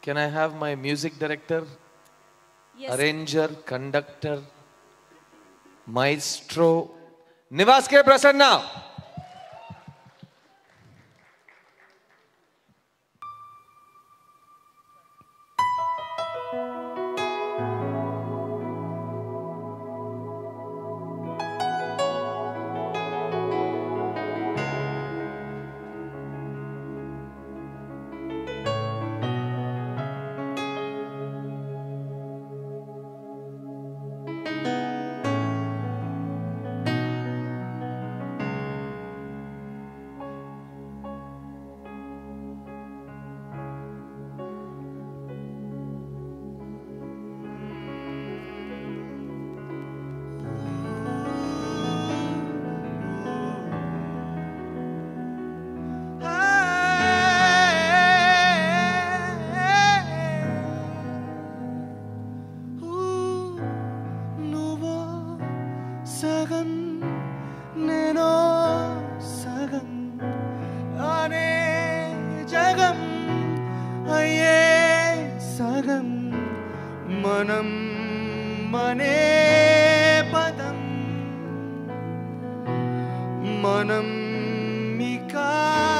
Can I have my music director, Yes. arranger, conductor, maestro, Nivas K. Prasanna? సగం నేను సగం అనే జగం అయ్యే సగం మనం మనే పదం మనం మికానం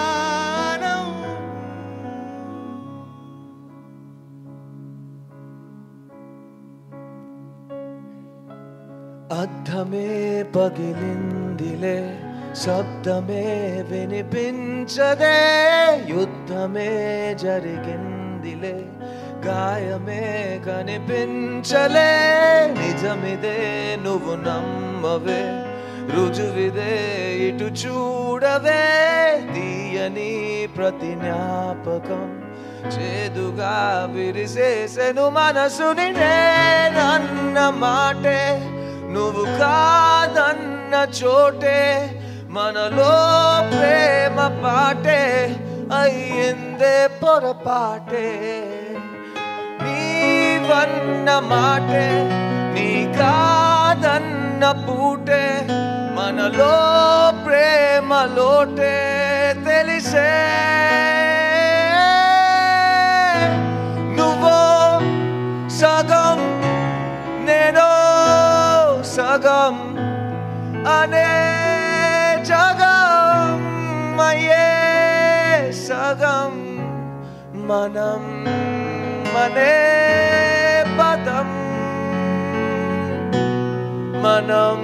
అద్దమే పగిలిందిలే శబ్దమే వినిపించదే యుద్ధమే జరిగిందిలే గాయమే కనిపించలే నిజమిదే నువ్వు నమ్మవే రుజువిదే ఇటు చూడవే తీయని ప్రతి జ్ఞాపకం చేదుగా విరిసేసెను మనసుని నేనన్న మాటే నువ్వు కాదన్న చోటే మనలో ప్రేమ పాటే అయ్యిందే పొరపాటే నీవన్న మాటే నీ కాదన్న పూటే మనలో ప్రేమ లోటే తెలిసే నువ్వో సగం నేనో సగం అనే జగం అయ్యే సగం మనం మనే పదం మనం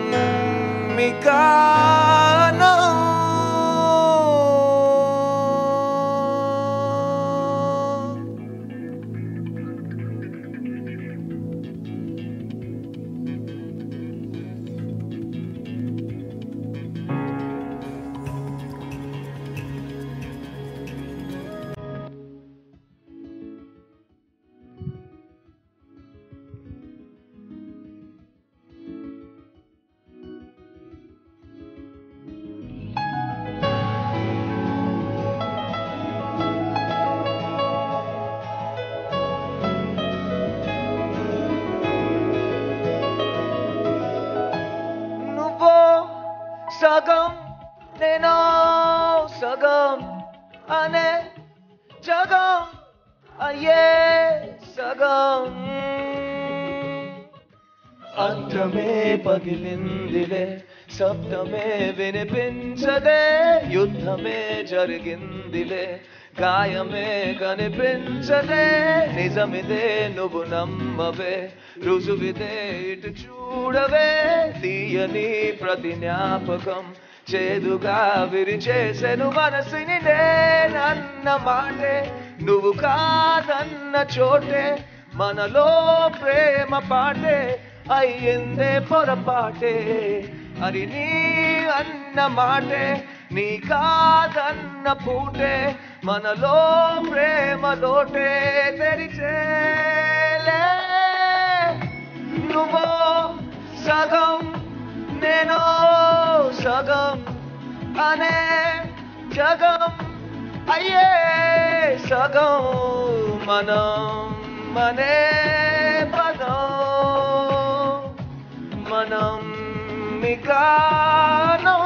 మికానం సగం నేను సగం అనే జగం అయ్యే సగం అర్థమే పగిలిందిలే శబ్దమే వినిపించదే యుద్ధమే జరిగిందిలే గాయమే కనిపించదే నిజమిదే నువ్వు నమ్మవే రుజువిదే ఇటు చూడవే తీయని ప్రతి జ్ఞాపకం చేదుగా విరిచేసెను మనసుని నేనన్న మాటే నువ్వు కాదన్న చోటే మనలో ప్రేమ పాటే అయ్యిందే పొరపాటే అది నీ అన్న మాటే నీ కాదన్న పూటే మనలో ప్రేమ లోటే తెరిచేలే నువ్వో సగం నేను సగం అనే జగం అయ్యే సగం మనం మనే పదం మనం మికానం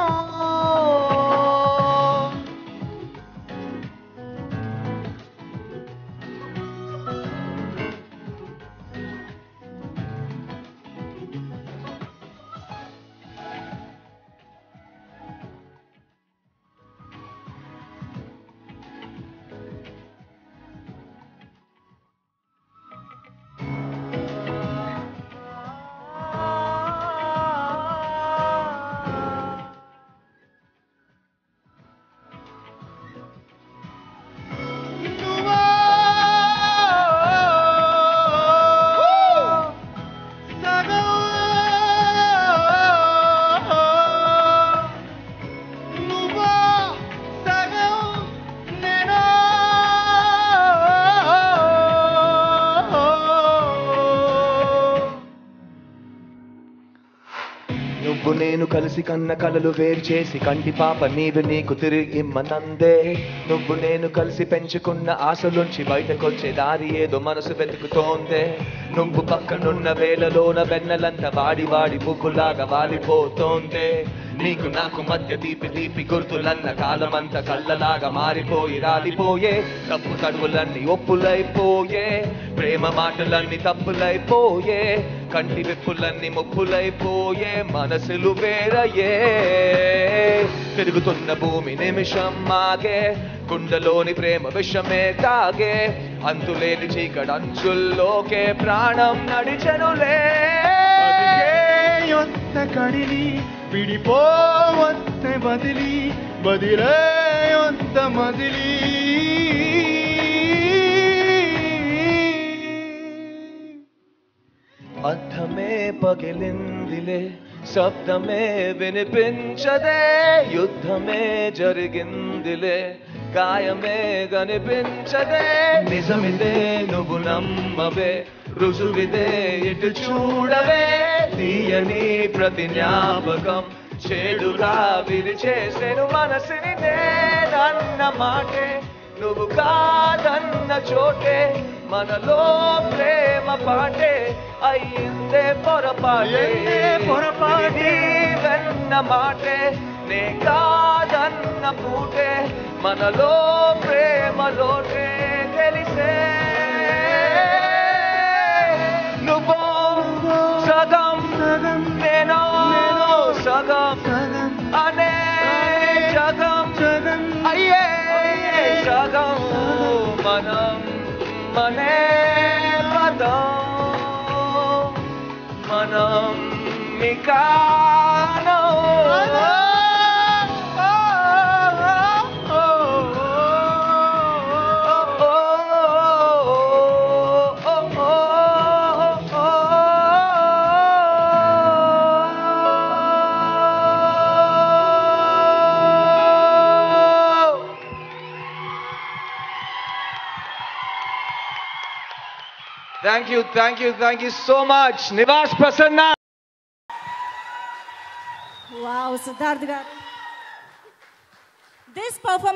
నేను కలిసి కన్న కలలు వేరు చేసి కంటి పాప నీవు నీకు తిరిగి ఇమ్మనందే. నువ్వు నేను కలిసి పెంచుకున్న ఆశలుంచి బయటకొచ్చే దారి ఏదో మనసు వెతుకుతోందే. నువ్వు పక్కనున్న వేళలోన వెన్నెలంతా వాడి వాడి పువ్వులాగా వాలిపోతోందే. నీకు నాకు మధ్య తీపి తీపి గుర్తులన్న కాలమంతా కళ్ళలాగా మారిపోయి రాలిపోయే. తప్పు తడువులన్నీ ఒప్పులైపోయే, ప్రేమ మాటలన్నీ తప్పులైపోయే, కంటి విప్పులన్నీ ముప్పులైపోయే, మనసులు వేరయ్యే. తిరుగుతున్న భూమి నిమిషం మాగే, గుండెలోని ప్రేమ విషమే తాగే, అంతులేని చీకడంచుల్లోకే ప్రాణం నడిచెనులే. కడిలి విడిపోవద్ద బదిలి బదిలేయొద్ద మదిలి. అర్థమే పగిలిందిలే, శబ్దమే వినిపించదే, యుద్ధమే జరిగిందిలే, గాయమే కనిపించదే. నిజమిదే నువ్వు నమ్మవే, రుజువిదే ఇటు చూడవే. తీయని ప్రతి జ్ఞాపకం చెడుగా విరిచేసెను మనసుని. నేనన్న మాటే నువ్వు కాదన్న చోటే, మనలో ప్రేమ పాటే అయ్యిందే పొరపాటే. నీవన్న మాటే నే కాదన్న పూటే, మనలో ప్రేమలోటే తెలిసే. నువ్వు సగం నేను సగం అనే జగం అయ్యే సగం మనం మనే పదం మనం మికానో. Thank you so much, Nivas Prasanna. Wow, Siddharth garu. This performance